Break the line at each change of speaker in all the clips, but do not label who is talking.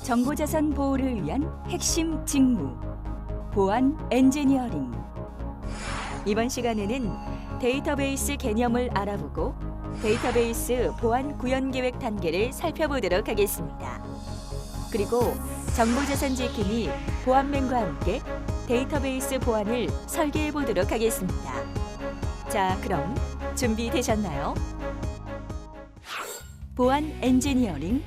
정보자산 보호를 위한 핵심 직무, 보안 엔지니어링. 이번 시간에는 데이터베이스 개념을 알아보고 데이터베이스 보안 구현 계획 단계를 살펴보도록 하겠습니다. 그리고 정보자산 지킴이 보안맨과 함께 데이터베이스 보안을 설계해 보도록 하겠습니다. 자, 그럼 준비되셨나요? 보안 엔지니어링,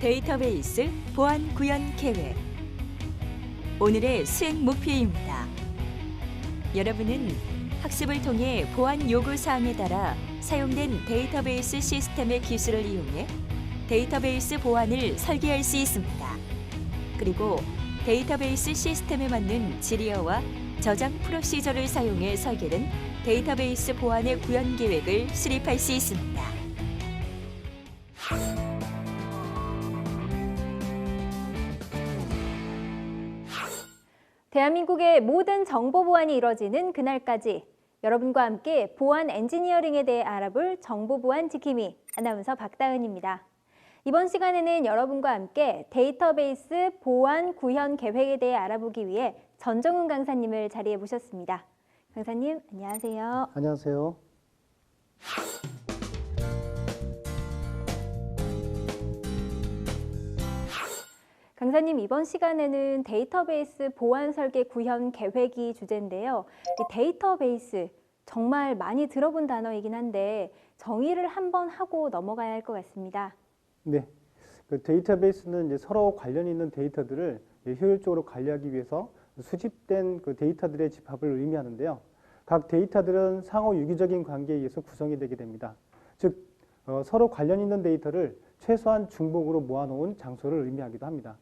데이터베이스 보안 구현 계획. 오늘의 수행 목표입니다. 여러분은 학습을 통해 보안 요구 사항에 따라 사용된 데이터베이스 시스템의 기술을 이용해 데이터베이스 보안을 설계할 수 있습니다. 그리고 데이터베이스 시스템에 맞는 지리어와 저장 프로시저를 사용해 설계된 데이터베이스 보안의 구현 계획을 수립할 수 있습니다.
대한민국의 모든 정보 보안이 이뤄지는 그날까지 여러분과 함께 보안 엔지니어링에 대해 알아볼 정보 보안 지킴이 아나운서 박다은입니다. 이번 시간에는 여러분과 함께 데이터베이스 보안 구현 계획에 대해 알아보기 위해 전정훈 강사님을 자리에 모셨습니다. 강사님, 안녕하세요.
안녕하세요.
강사님, 이번 시간에는 데이터베이스 보안 설계 구현 계획이 주제인데요. 이 데이터베이스, 정말 많이 들어본 단어이긴 한데 정의를 한번 하고 넘어가야 할 것 같습니다.
네, 그 데이터베이스는 이제 서로 관련 있는 데이터들을 효율적으로 관리하기 위해서 수집된 그 데이터들의 집합을 의미하는데요. 각 데이터들은 상호 유기적인 관계에 의해서 구성이 되게 됩니다. 즉, 서로 관련 있는 데이터를 최소한 중복으로 모아놓은 장소를 의미하기도 합니다.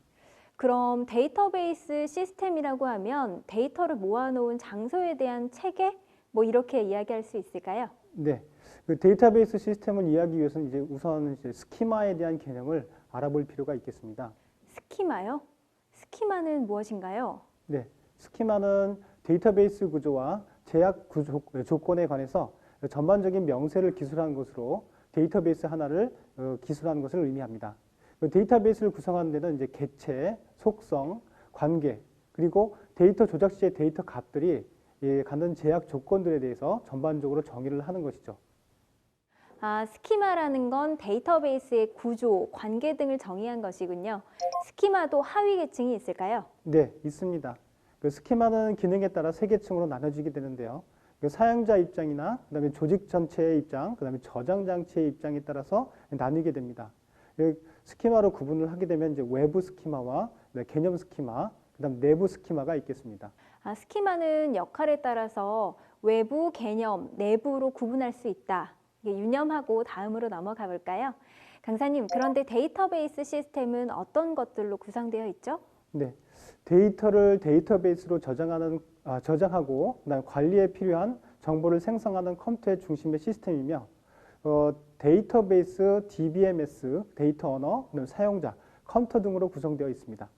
그럼 데이터베이스 시스템이라고 하면 데이터를 모아놓은 장소에 대한 체계? 뭐 이렇게 이야기할 수 있을까요?
네, 그 데이터베이스 시스템을 이해하기 위해서는 이제 우선 스키마에 대한 개념을 알아볼 필요가 있겠습니다.
스키마요? 스키마는 무엇인가요?
네, 스키마는 데이터베이스 구조와 제약 조건에 관해서 전반적인 명세를 기술하는 것으로 데이터베이스 하나를 기술하는 것을 의미합니다. 데이터베이스를 구성하는 데는 이제 객체, 속성, 관계, 그리고 데이터 조작 시의 데이터 값들이 갖는 제약 조건들에 대해서 전반적으로 정의를 하는 것이죠.
아, 스키마라는 건 데이터베이스의 구조, 관계 등을 정의한 것이군요. 스키마도 하위 계층이 있을까요?
네, 있습니다. 그 스키마는 기능에 따라 세 계층으로 나눠지게 되는데요. 그 사용자 입장이나 그다음에 조직 전체의 입장, 그다음에 저장 장치의 입장에 따라서 나뉘게 됩니다. 스키마로 구분을 하게 되면 이제 외부 스키마와 개념 스키마, 그다음 내부 스키마가 있겠습니다.
아, 스키마는 역할에 따라서 외부, 개념, 내부로 구분할 수 있다. 이게 유념하고 다음으로 넘어가 볼까요? 강사님, 그런데 데이터베이스 시스템은 어떤 것들로 구성되어 있죠?
네, 데이터를 데이터베이스로 저장하고 그다음 관리에 필요한 정보를 생성하는 컴퓨터의 중심의 시스템이며 데이터베이스, DBMS, 데이터 언어, 사용자, 컴퓨터 등으로 구성되어 있습니다.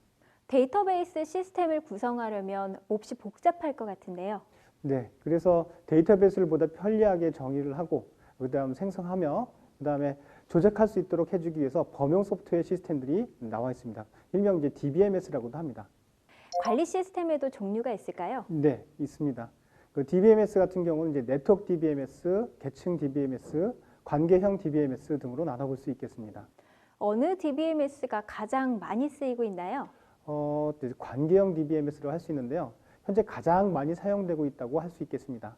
데이터베이스 시스템을 구성하려면 몹시 복잡할 것 같은데요.
네, 그래서 데이터베이스를 보다 편리하게 정의를 하고 그다음 생성하며 그다음에 조작할 수 있도록 해주기 위해서 범용 소프트웨어 시스템들이 나와 있습니다. 일명 이제 DBMS라고도 합니다.
관리 시스템에도 종류가 있을까요?
네, 있습니다. 그 DBMS 같은 경우는 이제 네트워크 DBMS, 계층 DBMS, 관계형 DBMS 등으로 나눠볼 수 있겠습니다.
어느 DBMS가 가장 많이 쓰이고 있나요?
관계형 DBMS로 할 수 있는데요. 현재 가장 많이 사용되고 있다고 할 수 있겠습니다.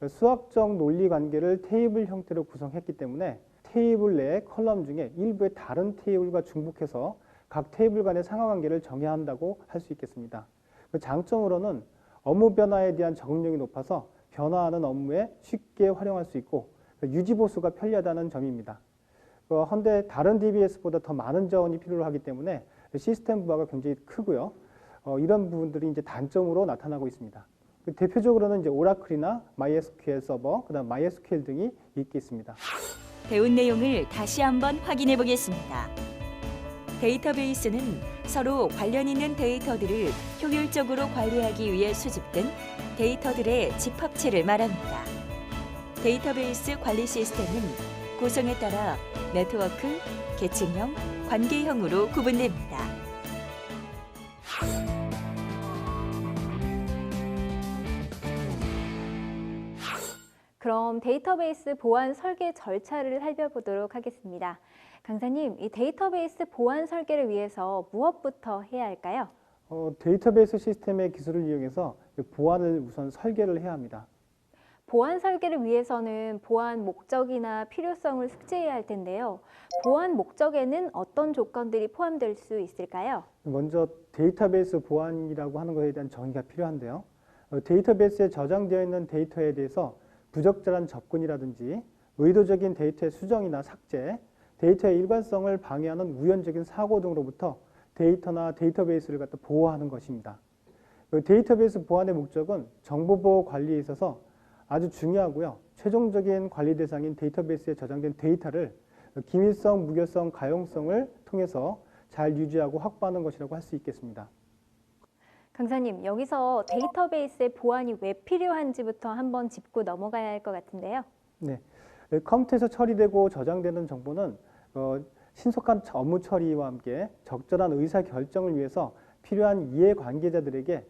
수학적 논리 관계를 테이블 형태로 구성했기 때문에 테이블 내의 컬럼 중에 일부의 다른 테이블과 중복해서 각 테이블 간의 상하관계를 정해야 한다고 할 수 있겠습니다. 그 장점으로는 업무 변화에 대한 적응력이 높아서 변화하는 업무에 쉽게 활용할 수 있고 유지 보수가 편리하다는 점입니다. 그런데 다른 DBS보다 더 많은 자원이 필요하기 때문에 시스템 부하가 굉장히 크고요. 이런 부분들이 이제 단점으로 나타나고 있습니다. 대표적으로는 이제 오라클이나 MySQL 서버, 그다음 MySQL 등이 있겠습니다.
배운 내용을 다시 한번 확인해 보겠습니다. 데이터베이스는 서로 관련 있는 데이터들을 효율적으로 관리하기 위해 수집된 데이터들의 집합체를 말합니다. 데이터베이스 관리 시스템은 구성에 따라 네트워크, 계층형, 관계형으로 구분됩니다.
그럼 데이터베이스 보안 설계 절차를 살펴보도록 하겠습니다. 강사님, 이 데이터베이스 보안 설계를 위해서 무엇부터 해야 할까요?
데이터베이스 시스템의 기술을 이용해서 보안을 우선 설계를 해야 합니다.
보안 설계를 위해서는 보안 목적이나 필요성을 숙지해야 할 텐데요. 보안 목적에는 어떤 조건들이 포함될 수 있을까요?
먼저 데이터베이스 보안이라고 하는 것에 대한 정의가 필요한데요. 데이터베이스에 저장되어 있는 데이터에 대해서 부적절한 접근이라든지 의도적인 데이터의 수정이나 삭제, 데이터의 일관성을 방해하는 우연적인 사고 등으로부터 데이터나 데이터베이스를 갖다 보호하는 것입니다. 데이터베이스 보안의 목적은 정보보호 관리에 있어서 아주 중요하고요. 최종적인 관리 대상인 데이터베이스에 저장된 데이터를 기밀성, 무결성, 가용성을 통해서 잘 유지하고 확보하는 것이라고 할 수 있겠습니다.
강사님, 여기서 데이터베이스의 보안이 왜 필요한지부터 한번 짚고 넘어가야 할 것 같은데요.
네, 컴퓨터에서 처리되고 저장되는 정보는 신속한 업무 처리와 함께 적절한 의사 결정을 위해서 필요한 이해관계자들에게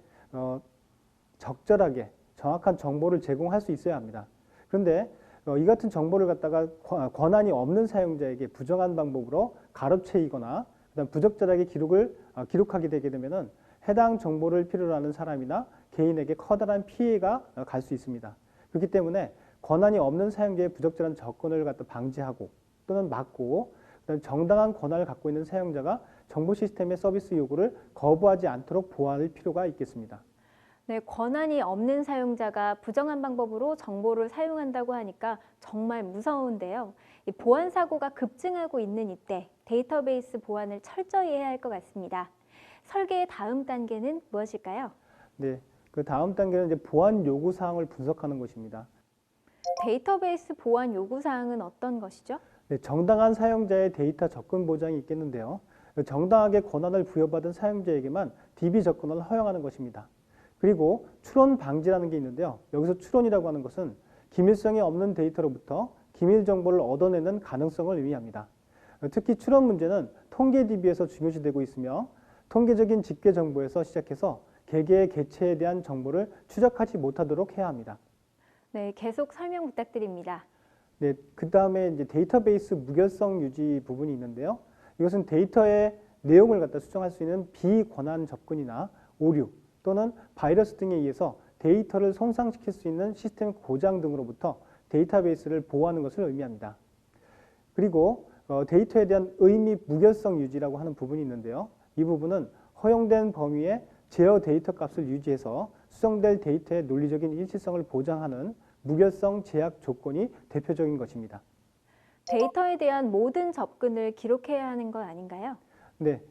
적절하게 정확한 정보를 제공할 수 있어야 합니다. 그런데 이 같은 정보를 갖다가 권한이 없는 사용자에게 부정한 방법으로 가로채이거나 그다음 부적절하게 기록하게 되게 되면은 해당 정보를 필요로 하는 사람이나 개인에게 커다란 피해가 갈 수 있습니다. 그렇기 때문에 권한이 없는 사용자의 부적절한 접근을 갖다 방지하고 또는 막고 그다음 정당한 권한을 갖고 있는 사용자가 정보 시스템의 서비스 요구를 거부하지 않도록 보호할 필요가 있겠습니다.
네, 권한이 없는 사용자가 부정한 방법으로 정보를 사용한다고 하니까 정말 무서운데요. 이 보안 사고가 급증하고 있는 이때 데이터베이스 보안을 철저히 해야 할 것 같습니다. 설계의 다음 단계는 무엇일까요?
네, 그 다음 단계는 이제 보안 요구 사항을 분석하는 것입니다.
데이터베이스 보안 요구 사항은 어떤 것이죠?
네, 정당한 사용자의 데이터 접근 보장이 있겠는데요. 정당하게 권한을 부여받은 사용자에게만 DB 접근을 허용하는 것입니다. 그리고 추론 방지라는 게 있는데요. 여기서 추론이라고 하는 것은 기밀성이 없는 데이터로부터 기밀 정보를 얻어내는 가능성을 의미합니다. 특히 추론 문제는 통계 DB에서 중요시되고 있으며 통계적인 집계 정보에서 시작해서 개개의 개체에 대한 정보를 추적하지 못하도록 해야 합니다.
네, 계속 설명 부탁드립니다.
네, 그 다음에 이제 데이터베이스 무결성 유지 부분이 있는데요. 이것은 데이터의 내용을 갖다 수정할 수 있는 비권한 접근이나 오류 또는 바이러스 등에 의해서 데이터를 손상시킬 수 있는 시스템 고장 등으로부터 데이터베이스를 보호하는 것을 의미합니다. 그리고 데이터에 대한 의미 무결성 유지라고 하는 부분이 있는데요. 이 부분은 허용된 범위의 제어 데이터 값을 유지해서 수정될 데이터의 논리적인 일치성을 보장하는 무결성 제약 조건이 대표적인 것입니다.
데이터에 대한 모든 접근을 기록해야 하는 것 아닌가요?
네,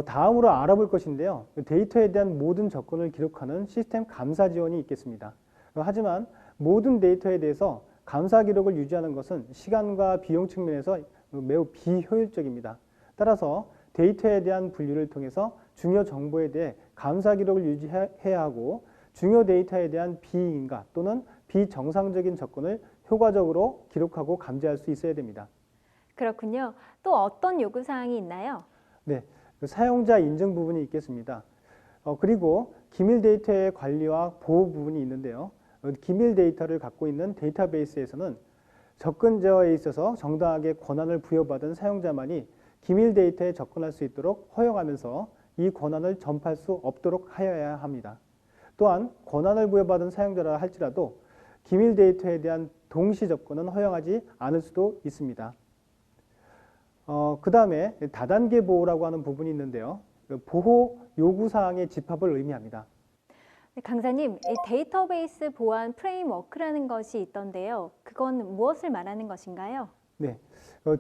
다음으로 알아볼 것인데요. 데이터에 대한 모든 접근을 기록하는 시스템 감사 지원이 있겠습니다. 하지만 모든 데이터에 대해서 감사 기록을 유지하는 것은 시간과 비용 측면에서 매우 비효율적입니다. 따라서 데이터에 대한 분류를 통해서 중요 정보에 대해 감사 기록을 유지해야 하고 중요 데이터에 대한 비인가 또는 비정상적인 접근을 효과적으로 기록하고 감지할 수 있어야 됩니다.
그렇군요. 또 어떤 요구사항이 있나요?
네, 사용자 인증 부분이 있겠습니다. 그리고 기밀 데이터의 관리와 보호 부분이 있는데요. 기밀 데이터를 갖고 있는 데이터베이스에서는 접근 제어에 있어서 정당하게 권한을 부여받은 사용자만이 기밀 데이터에 접근할 수 있도록 허용하면서 이 권한을 전파할 수 없도록 하여야 합니다. 또한 권한을 부여받은 사용자라 할지라도 기밀 데이터에 대한 동시 접근은 허용하지 않을 수도 있습니다. 그 다음에 다단계 보호라고 하는 부분이 있는데요. 보호 요구사항의 집합을 의미합니다.
네, 강사님, 이 데이터베이스 보안 프레임워크라는 것이 있던데요. 그건 무엇을 말하는 것인가요?
네,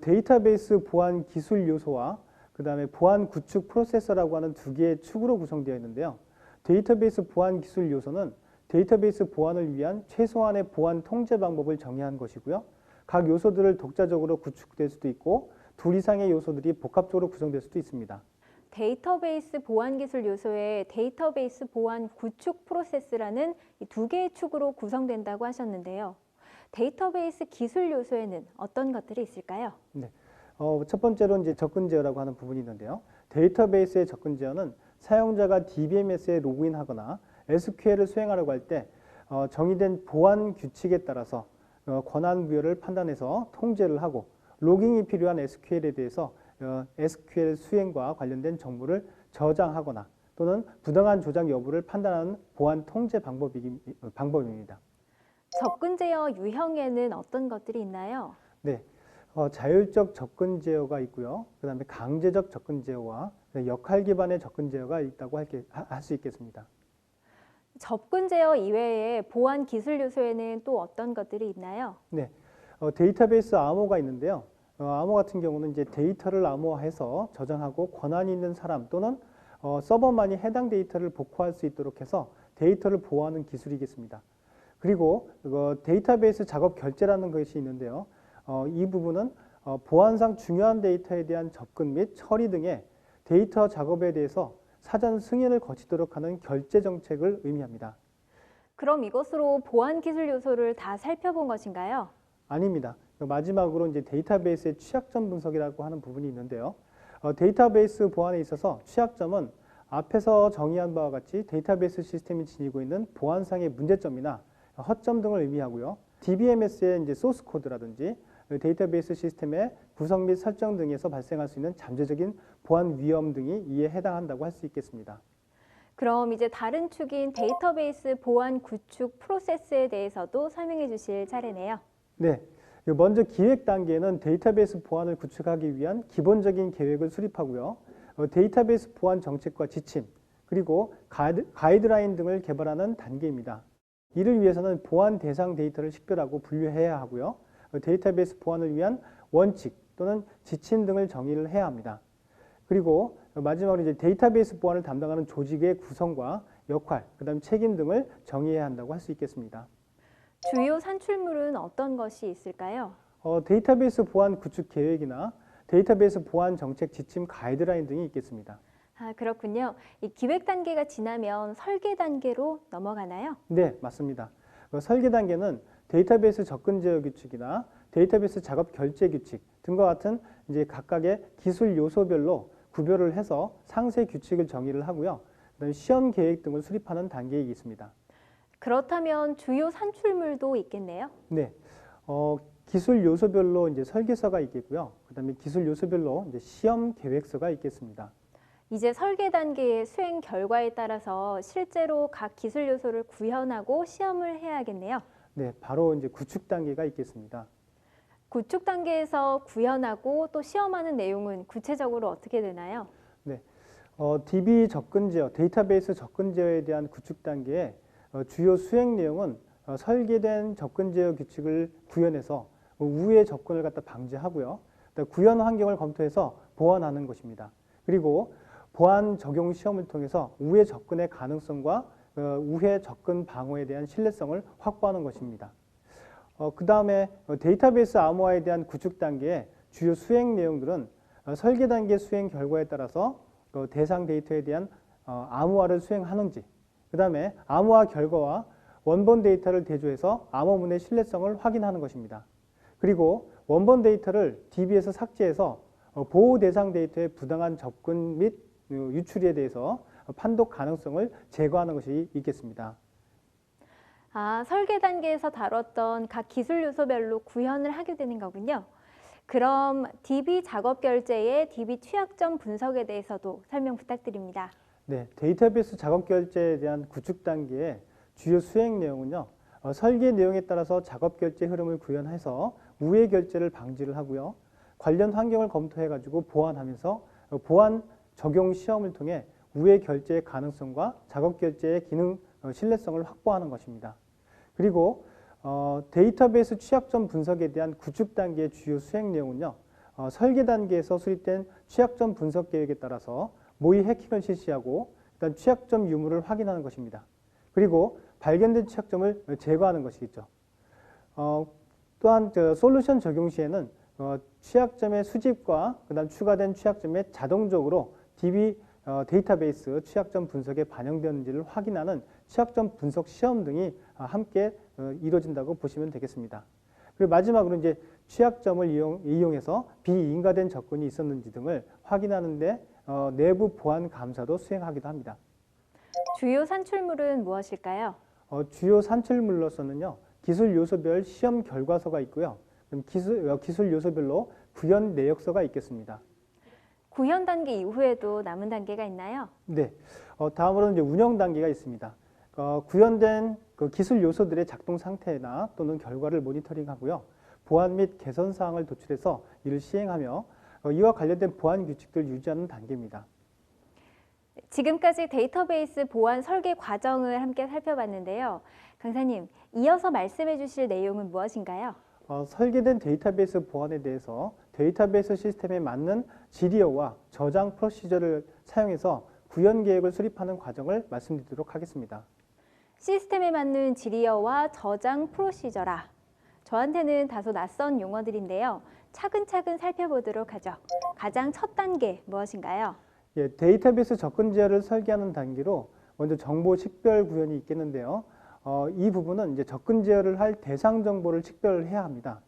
데이터베이스 보안 기술 요소와 그 다음에 보안 구축 프로세서라고 하는 두 개의 축으로 구성되어 있는데요. 데이터베이스 보안 기술 요소는 데이터베이스 보안을 위한 최소한의 보안 통제 방법을 정의한 것이고요. 각 요소들을 독자적으로 구축될 수도 있고 둘 이상의 요소들이 복합적으로 구성될 수도 있습니다.
데이터베이스 보안 기술 요소의 데이터베이스 보안 구축 프로세스라는 이 두 개의 축으로 구성된다고 하셨는데요. 데이터베이스 기술 요소에는 어떤 것들이 있을까요?
네, 첫 번째로 이제 접근 제어라고 하는 부분이 있는데요. 데이터베이스의 접근 제어는 사용자가 DBMS에 로그인하거나 SQL을 수행하려고 할 때 정의된 보안 규칙에 따라서 권한 부여를 판단해서 통제를 하고 로깅이 필요한 SQL에 대해서 SQL 수행과 관련된 정보를 저장하거나 또는 부당한 조작 여부를 판단하는 보안 통제 방법입니다.
접근 제어 유형에는 어떤 것들이 있나요?
네, 자율적 접근 제어가 있고요. 그다음에 강제적 접근 제어와 역할 기반의 접근 제어가 있다고 할 수 있겠습니다.
접근 제어 이외에 보안 기술 요소에는 또 어떤 것들이 있나요?
네, 데이터베이스 암호가 있는데요. 암호 같은 경우는 이제 데이터를 암호화해서 저장하고 권한이 있는 사람 또는 서버만이 해당 데이터를 복구할 수 있도록 해서 데이터를 보호하는 기술이겠습니다. 그리고 데이터베이스 작업 결제라는 것이 있는데요. 이 부분은 보안상 중요한 데이터에 대한 접근 및 처리 등의 데이터 작업에 대해서 사전 승인을 거치도록 하는 결제 정책을 의미합니다.
그럼 이것으로 보안 기술 요소를 다 살펴본 것인가요?
아닙니다. 마지막으로 이제 데이터베이스의 취약점 분석이라고 하는 부분이 있는데요. 데이터베이스 보안에 있어서 취약점은 앞에서 정의한 바와 같이 데이터베이스 시스템이 지니고 있는 보안상의 문제점이나 허점 등을 의미하고요. DBMS의 이제 소스 코드라든지 데이터베이스 시스템의 구성 및 설정 등에서 발생할 수 있는 잠재적인 보안 위험 등이 이에 해당한다고 할 수 있겠습니다.
그럼 이제 다른 축인 데이터베이스 보안 구축 프로세스에 대해서도 설명해 주실 차례네요.
네, 먼저 기획 단계에는 데이터베이스 보안을 구축하기 위한 기본적인 계획을 수립하고요. 데이터베이스 보안 정책과 지침, 그리고 가이드라인 등을 개발하는 단계입니다. 이를 위해서는 보안 대상 데이터를 식별하고 분류해야 하고요. 데이터베이스 보안을 위한 원칙 또는 지침 등을 정의를 해야 합니다. 그리고 마지막으로 이제 데이터베이스 보안을 담당하는 조직의 구성과 역할, 그다음 책임 등을 정의해야 한다고 할 수 있겠습니다.
주요 산출물은 어떤 것이 있을까요?
데이터베이스 보안 구축 계획이나 데이터베이스 보안 정책 지침 가이드라인 등이 있겠습니다.
그렇군요. 이 기획 단계가 지나면 설계 단계로 넘어가나요?
네, 맞습니다. 설계 단계는 데이터베이스 접근 제어 규칙이나 데이터베이스 작업 결제 규칙 등과 같은 이제 각각의 기술 요소별로 구별을 해서 상세 규칙을 정의를 하고요. 그다음에 시험 계획 등을 수립하는 단계에 있습니다.
그렇다면 주요 산출물도 있겠네요.
네, 기술 요소별로 이제 설계서가 있겠고요. 그다음에 기술 요소별로 이제 시험 계획서가 있겠습니다.
이제 설계 단계의 수행 결과에 따라서 실제로 각 기술 요소를 구현하고 시험을 해야겠네요.
네, 바로 이제 구축 단계가 있겠습니다.
구축 단계에서 구현하고 또 시험하는 내용은 구체적으로 어떻게 되나요?
네, DB 접근 제어, 데이터베이스 접근 제어에 대한 구축 단계의 주요 수행 내용은 설계된 접근 제어 규칙을 구현해서 우회 접근을 갖다 방지하고요. 구현 환경을 검토해서 보완하는 것입니다. 그리고 보안 적용 시험을 통해서 우회 접근의 가능성과 우회 접근 방어에 대한 신뢰성을 확보하는 것입니다. 그 다음에 데이터베이스 암호화에 대한 구축 단계의 주요 수행 내용들은 설계 단계 수행 결과에 따라서 대상 데이터에 대한 암호화를 수행하는지, 그 다음에 암호화 결과와 원본 데이터를 대조해서 암호문의 신뢰성을 확인하는 것입니다. 그리고 원본 데이터를 DB에서 삭제해서 보호 대상 데이터의 부당한 접근 및 유출에 대해서 판독 가능성을 제거하는 것이 있겠습니다.
설계 단계에서 다뤘던 각 기술 요소별로 구현을 하게 되는 거군요. 그럼 DB 작업 결제의 DB 취약점 분석에 대해서도 설명 부탁드립니다.
네, 데이터베이스 작업 결제에 대한 구축 단계의 주요 수행 내용은요. 설계 내용에 따라서 작업 결제 흐름을 구현해서 우회 결제를 방지를 하고요. 관련 환경을 검토해 가지고 보완하면서 보안 적용 시험을 통해 우회 결제의 가능성과 작업 결제의 기능 신뢰성을 확보하는 것입니다. 그리고 데이터베이스 취약점 분석에 대한 구축 단계의 주요 수행 내용은요. 설계 단계에서 수립된 취약점 분석 계획에 따라서 모의 해킹을 실시하고 일단 취약점 유무를 확인하는 것입니다. 그리고 발견된 취약점을 제거하는 것이겠죠. 또한 솔루션 적용 시에는 취약점의 수집과 그다음 추가된 취약점에 자동적으로 DB 데이터베이스 취약점 분석에 반영되는지를 확인하는 취약점 분석 시험 등이 함께 이루어진다고 보시면 되겠습니다. 그리고 마지막으로 이제 취약점을 이용해서 비인가된 접근이 있었는지 등을 확인하는 데 내부 보안 감사도 수행하기도 합니다.
주요 산출물은 무엇일까요?
주요 산출물로서는요. 기술 요소별 시험 결과서가 있고요. 그럼 기술 요소별로 구현 내역서가 있겠습니다.
구현 단계 이후에도 남은 단계가 있나요?
네, 다음으로는 이제 운영 단계가 있습니다. 구현된 그 기술 요소들의 작동 상태나 또는 결과를 모니터링하고요. 보안 및 개선 사항을 도출해서 이를 시행하며 이와 관련된 보안 규칙들을 유지하는 단계입니다.
지금까지 데이터베이스 보안 설계 과정을 함께 살펴봤는데요. 강사님, 이어서 말씀해 주실 내용은 무엇인가요?
설계된 데이터베이스 보안에 대해서 데이터베이스 시스템에 맞는 지리어와 저장 프로시저를 사용해서 구현 계획을 수립하는 과정을 말씀드리도록 하겠습니다.
시스템에 맞는 지리어와 저장 프로시저라. 저한테는 다소 낯선 용어들인데요. 차근차근 살펴보도록 하죠. 가장 첫 단계 무엇인가요?
예, 데이터베이스 접근 지열을 설계하는 단계로 먼저 정보 식별 구현이 있겠는데요. 이 부분은 이제 접근 지열을 할 대상 정보를 식별해야 합니다.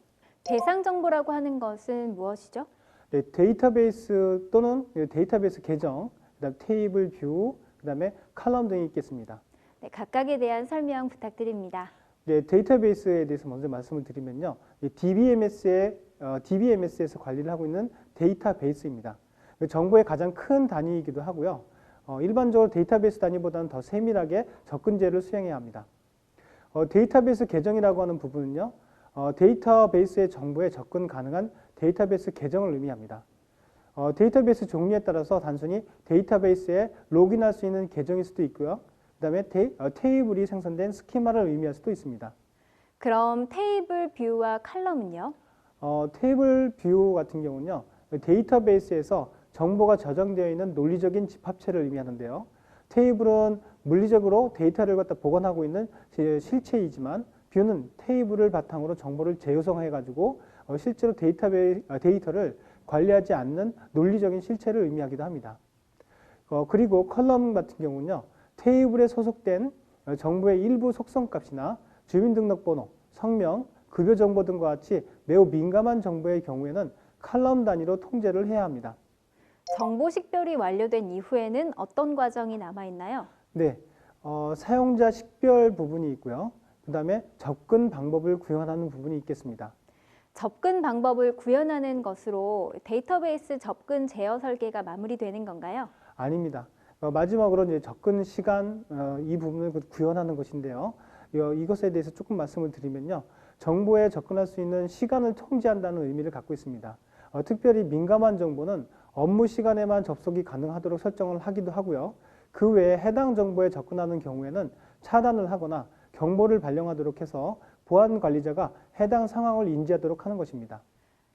대상 정보라고 하는 것은 무엇이죠?
네, 데이터베이스 또는 데이터베이스 계정, 그다음 테이블 뷰, 그다음에 칼럼 등이 있겠습니다.
네, 각각에 대한 설명 부탁드립니다.
네, 데이터베이스에 대해서 먼저 말씀을 드리면요, DBMS에서 관리를 하고 있는 데이터베이스입니다. 정보의 가장 큰 단위이기도 하고요. 일반적으로 데이터베이스 단위보다는 더 세밀하게 접근 제어를 수행해야 합니다. 데이터베이스 계정이라고 하는 부분은요, 데이터베이스의 정보에 접근 가능한 데이터베이스 계정을 의미합니다. 데이터베이스 종류에 따라서 단순히 데이터베이스에 로그인할 수 있는 계정일 수도 있고요. 그다음에 테이블이 생성된 스키마를 의미할 수도 있습니다.
그럼 테이블 뷰와 칼럼은요?
테이블 뷰 같은 경우는요, 데이터베이스에서 정보가 저장되어 있는 논리적인 집합체를 의미하는데요. 테이블은 물리적으로 데이터를 갖다 보관하고 있는 실체이지만 뷰는 테이블을 바탕으로 정보를 재구성해가지고 실제로 데이터를 관리하지 않는 논리적인 실체를 의미하기도 합니다. 그리고 컬럼 같은 경우는요, 테이블에 소속된 정보의 일부 속성값이나 주민등록번호, 성명, 급여 정보 등과 같이 매우 민감한 정보의 경우에는 칼럼 단위로 통제를 해야 합니다.
정보 식별이 완료된 이후에는 어떤 과정이 남아있나요?
네, 사용자 식별 부분이 있고요. 그 다음에 접근 방법을 구현하는 부분이 있겠습니다.
접근 방법을 구현하는 것으로 데이터베이스 접근 제어 설계가 마무리되는 건가요?
아닙니다. 마지막으로 이제 접근 시간 이 부분을 구현하는 것인데요. 이것에 대해서 조금 말씀을 드리면요. 정보에 접근할 수 있는 시간을 통제한다는 의미를 갖고 있습니다. 특별히 민감한 정보는 업무 시간에만 접속이 가능하도록 설정을 하기도 하고요. 그 외에 해당 정보에 접근하는 경우에는 차단을 하거나 경보를 발령하도록 해서 보안 관리자가 해당 상황을 인지하도록 하는 것입니다.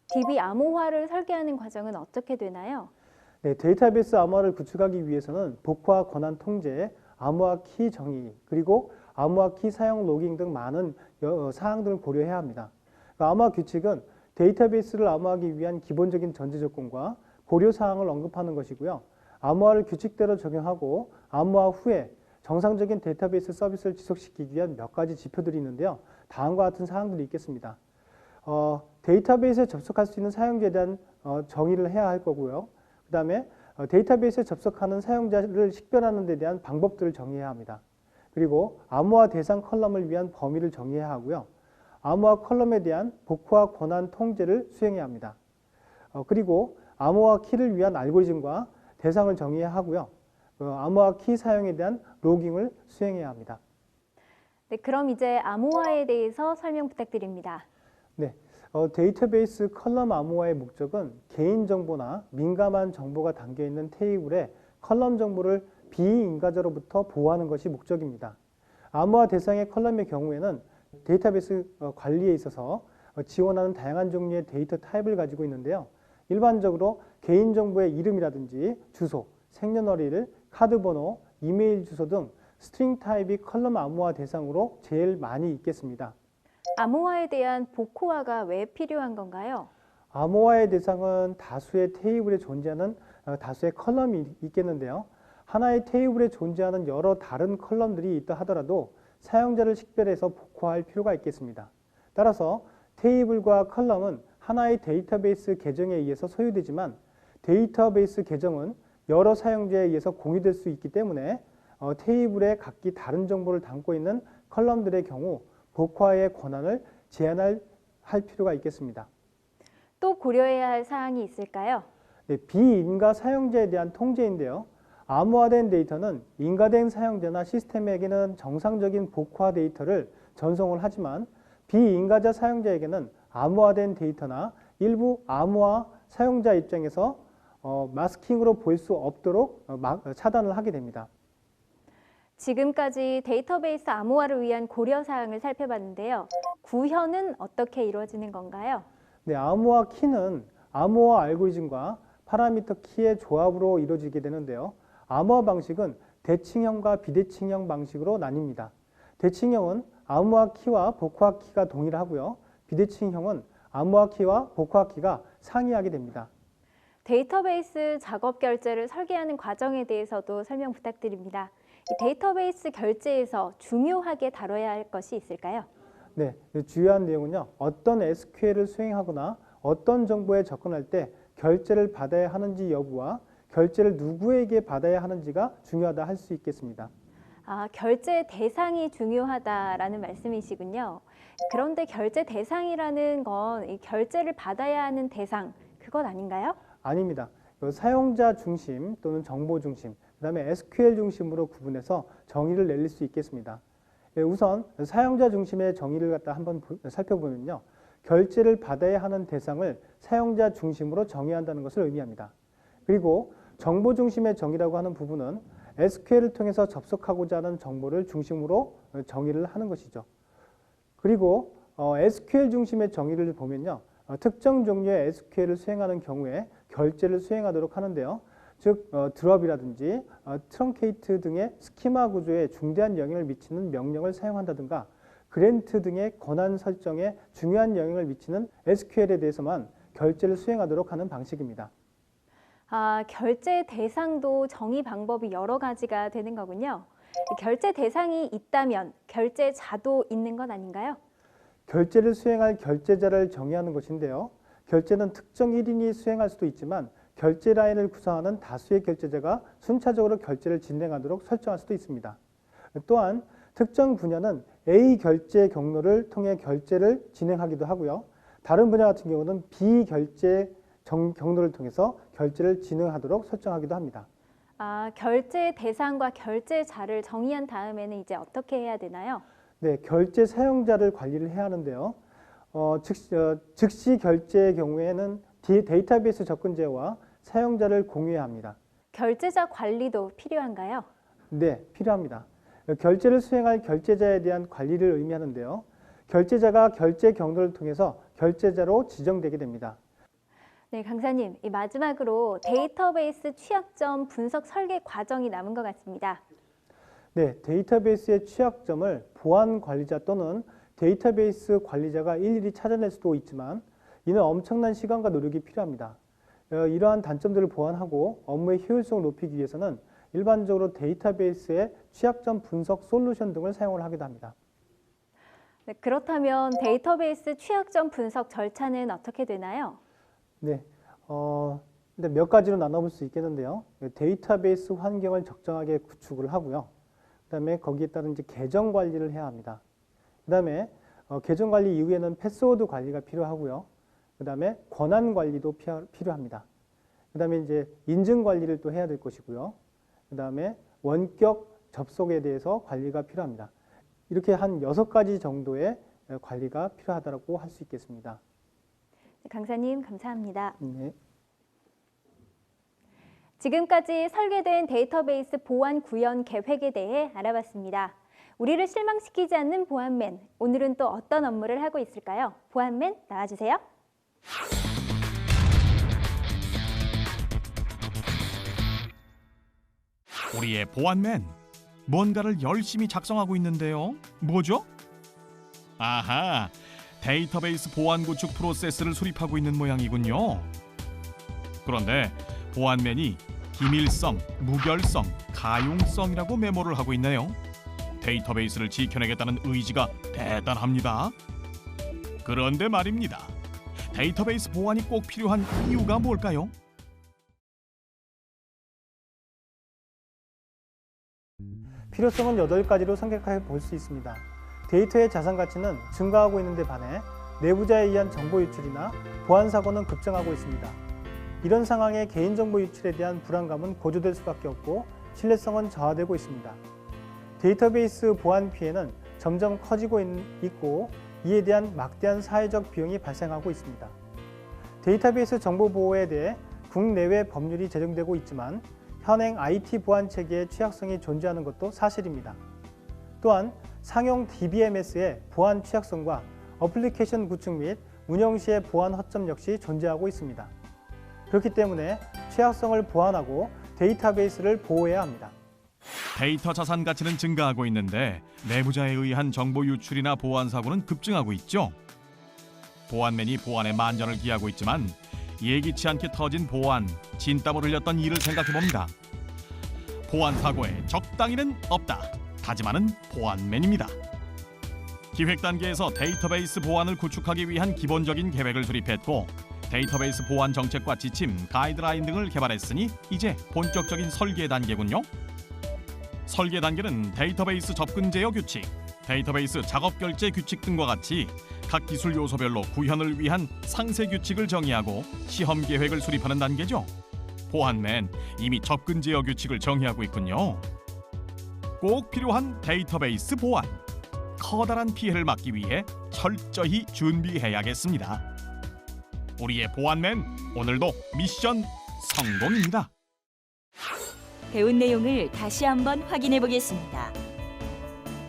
DB 암호화를 설계하는 과정은 어떻게 되나요?
네, 데이터베이스 암호화를 구축하기 위해서는 복화 권한 통제, 암호화 키 정의, 그리고 암호화 키 사용 로깅 등 많은 사항들을 고려해야 합니다. 암호화 규칙은 데이터베이스를 암호화하기 위한 기본적인 전제 조건과 고려 사항을 언급하는 것이고요. 암호화를 규칙대로 적용하고 암호화 후에 정상적인 데이터베이스 서비스를 지속시키기 위한 몇 가지 지표들이 있는데요. 다음과 같은 사항들이 있겠습니다. 데이터베이스에 접속할 수 있는 사용자에 대한 정의를 해야 할 거고요. 그 다음에 데이터베이스에 접속하는 사용자를 식별하는 데 대한 방법들을 정의해야 합니다. 그리고 암호화 대상 컬럼을 위한 범위를 정의해야 하고요. 암호화 컬럼에 대한 복화 권한 통제를 수행해야 합니다. 그리고 암호화 키를 위한 알고리즘과 대상을 정의해야 하고요. 암호화 키 사용에 대한 로깅을 수행해야 합니다.
네, 그럼 이제 암호화에 대해서 설명 부탁드립니다.
네, 데이터베이스 컬럼 암호화의 목적은 개인정보나 민감한 정보가 담겨있는 테이블에 컬럼 정보를 비인가자로부터 보호하는 것이 목적입니다. 암호화 대상의 컬럼의 경우에는 데이터베이스 관리에 있어서 지원하는 다양한 종류의 데이터 타입을 가지고 있는데요. 일반적으로 개인정보의 이름이라든지 주소, 생년월일, 카드번호, 이메일 주소 등 스트링 타입이 컬럼 암호화 대상으로 제일 많이 있겠습니다.
암호화에 대한 복호화가 왜 필요한 건가요?
암호화의 대상은 다수의 테이블에 존재하는 다수의 컬럼이 있겠는데요. 하나의 테이블에 존재하는 여러 다른 컬럼들이 있다 하더라도 사용자를 식별해서 복호할 필요가 있겠습니다. 따라서 테이블과 컬럼은 하나의 데이터베이스 계정에 의해서 소유되지만 데이터베이스 계정은 여러 사용자에 의해서 공유될 수 있기 때문에 테이블에 각기 다른 정보를 담고 있는 컬럼들의 경우 복화의 권한을 제한할 필요가 있겠습니다.
또 고려해야 할 사항이 있을까요?
네, 비인가 사용자에 대한 통제인데요. 암호화된 데이터는 인가된 사용자나 시스템에게는 정상적인 복화 데이터를 전송을 하지만 비인가자 사용자에게는 암호화된 데이터나 일부 암호화 사용자 입장에서 마스킹으로 보일 수 없도록 차단을 하게 됩니다.
지금까지 데이터베이스 암호화를 위한 고려 사항을 살펴봤는데요. 구현은 어떻게 이루어지는 건가요?
네, 암호화 키는 암호화 알고리즘과 파라미터 키의 조합으로 이루어지게 되는데요. 암호화 방식은 대칭형과 비대칭형 방식으로 나뉩니다. 대칭형은 암호화 키와 복화 키가 동일하고요. 비대칭형은 암호화 키와 복화 키가 상이하게 됩니다.
데이터베이스 작업 결제를 설계하는 과정에 대해서도 설명 부탁드립니다. 이 데이터베이스 결제에서 중요하게 다뤄야 할 것이 있을까요?
네, 주요한 내용은요. 어떤 SQL을 수행하거나 어떤 정보에 접근할 때 결제를 받아야 하는지 여부와 결제를 누구에게 받아야 하는지가 중요하다 할 수 있겠습니다.
결제 대상이 중요하다라는 말씀이시군요. 그런데 결제 대상이라는 건 이 결제를 받아야 하는 대상, 그것 아닌가요?
아닙니다. 사용자 중심 또는 정보 중심, 그다음에 SQL 중심으로 구분해서 정의를 내릴 수 있겠습니다. 우선 사용자 중심의 정의를 갖다 한번 살펴보면요. 결제를 받아야 하는 대상을 사용자 중심으로 정의한다는 것을 의미합니다. 그리고 정보 중심의 정의라고 하는 부분은 SQL을 통해서 접속하고자 하는 정보를 중심으로 정의를 하는 것이죠. 그리고 SQL 중심의 정의를 보면요. 특정 종류의 SQL을 수행하는 경우에 결제를 수행하도록 하는데요. 즉 드롭이라든지 트렁케이트 등의 스키마 구조에 중대한 영향을 미치는 명령을 사용한다든가 그랜트 등의 권한 설정에 중요한 영향을 미치는 SQL에 대해서만 결제를 수행하도록 하는 방식입니다.
결제 대상도 정의 방법이 여러 가지가 되는 거군요. 결제 대상이 있다면 결제자도 있는 것 아닌가요?
결제를 수행할 결제자를 정의하는 것인데요. 결제는 특정 1인이 수행할 수도 있지만 결제 라인을 구성하는 다수의 결제자가 순차적으로 결제를 진행하도록 설정할 수도 있습니다. 또한 특정 분야는 A 결제 경로를 통해 결제를 진행하기도 하고요. 다른 분야 같은 경우는 B 결제 경로를 통해서 결제를 진행하도록 설정하기도 합니다.
결제 대상과 결제자를 정의한 다음에는 이제 어떻게 해야 되나요?
네, 결제 사용자를 관리를 해야 하는데요. 즉시 결제의 경우에는 데이터베이스 접근자와 사용자를 공유해야 합니다.
결제자 관리도 필요한가요?
네, 필요합니다. 결제를 수행할 결제자에 대한 관리를 의미하는데요. 결제자가 결제 경로를 통해서 결제자로 지정되게 됩니다.
네, 강사님, 마지막으로 데이터베이스 취약점 분석 설계 과정이 남은 것 같습니다.
네, 데이터베이스의 취약점을 보안 관리자 또는 데이터베이스 관리자가 일일이 찾아낼 수도 있지만 이는 엄청난 시간과 노력이 필요합니다. 이러한 단점들을 보완하고 업무의 효율성을 높이기 위해서는 일반적으로 데이터베이스의 취약점 분석 솔루션 등을 사용을 하기도 합니다.
네, 그렇다면 데이터베이스 취약점 분석 절차는 어떻게 되나요?
네, 근데 몇 가지로 나눠볼 수 있겠는데요. 데이터베이스 환경을 적정하게 구축을 하고요. 그다음에 거기에 따른 이제 계정 관리를 해야 합니다. 그다음에 계정 관리 이후에는 패스워드 관리가 필요하고요. 그다음에 권한 관리도 필요합니다. 그다음에 이제 인증 관리를 또 해야 될 것이고요. 그다음에 원격 접속에 대해서 관리가 필요합니다. 이렇게 한 6가지 정도의 관리가 필요하다고 할 수 있겠습니다.
네, 강사님 감사합니다.
네.
지금까지 설계된 데이터베이스 보안 구현 계획에 대해 알아봤습니다. 우리를 실망시키지 않는 보안맨, 오늘은 또 어떤 업무를 하고 있을까요? 보안맨 나와주세요.
우리의 보안맨, 뭔가를 열심히 작성하고 있는데요. 뭐죠? 아하, 데이터베이스 보안 구축 프로세스를 수립하고 있는 모양이군요. 그런데 보안맨이 기밀성, 무결성, 가용성이라고 메모를 하고 있네요. 데이터베이스를 지켜내겠다는 의지가 대단합니다. 그런데 말입니다. 데이터베이스 보안이 꼭 필요한 이유가 뭘까요?
필요성은 8가지로 생각해 볼 수 있습니다. 데이터의 자산 가치는 증가하고 있는 데 반해 내부자에 의한 정보 유출이나 보안 사고는 급증하고 있습니다. 이런 상황에 개인정보 유출에 대한 불안감은 고조될 수밖에 없고 신뢰성은 저하되고 있습니다. 데이터베이스 보안 피해는 점점 커지고 있고 이에 대한 막대한 사회적 비용이 발생하고 있습니다. 데이터베이스 정보 보호에 대해 국내외 법률이 제정되고 있지만 현행 IT 보안 체계의 취약성이 존재하는 것도 사실입니다. 또한 상용 DBMS의 보안 취약성과 어플리케이션 구축 및 운영 시의 보안 허점 역시 존재하고 있습니다. 그렇기 때문에 취약성을 보완하고 데이터베이스를 보호해야 합니다.
데이터 자산 가치는 증가하고 있는데 내부자에 의한 정보 유출이나 보안 사고는 급증하고 있죠. 보안맨이 보안에 만전을 기하고 있지만 예기치 않게 터진 보안, 진땀을 흘렸던 일을 생각해봅니다. 보안 사고에 적당히는 없다. 다짐하는 보안맨입니다. 기획 단계에서 데이터베이스 보안을 구축하기 위한 기본적인 계획을 수립했고 데이터베이스 보안 정책과 지침, 가이드라인 등을 개발했으니 이제 본격적인 설계 단계군요. 설계 단계는 데이터베이스 접근 제어 규칙, 데이터베이스 작업 결제 규칙 등과 같이 각 기술 요소별로 구현을 위한 상세 규칙을 정의하고 시험 계획을 수립하는 단계죠. 보안맨 이미 접근 제어 규칙을 정의하고 있군요. 꼭 필요한 데이터베이스 보안. 커다란 피해를 막기 위해 철저히 준비해야겠습니다. 우리의 보안맨 오늘도 미션 성공입니다.
배운 내용을 다시 한번 확인해 보겠습니다.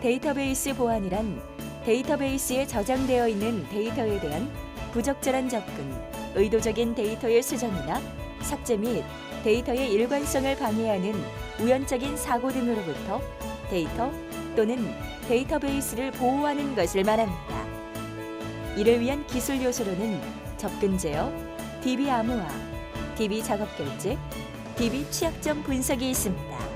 데이터베이스 보안이란 데이터베이스에 저장되어 있는 데이터에 대한 부적절한 접근, 의도적인 데이터의 수정이나 삭제 및 데이터의 일관성을 방해하는 우연적인 사고 등으로부터 데이터 또는 데이터베이스를 보호하는 것을 말합니다. 이를 위한 기술 요소로는 접근 제어, DB 암호화, DB 작업 결제, DB 취약점 분석이 있습니다.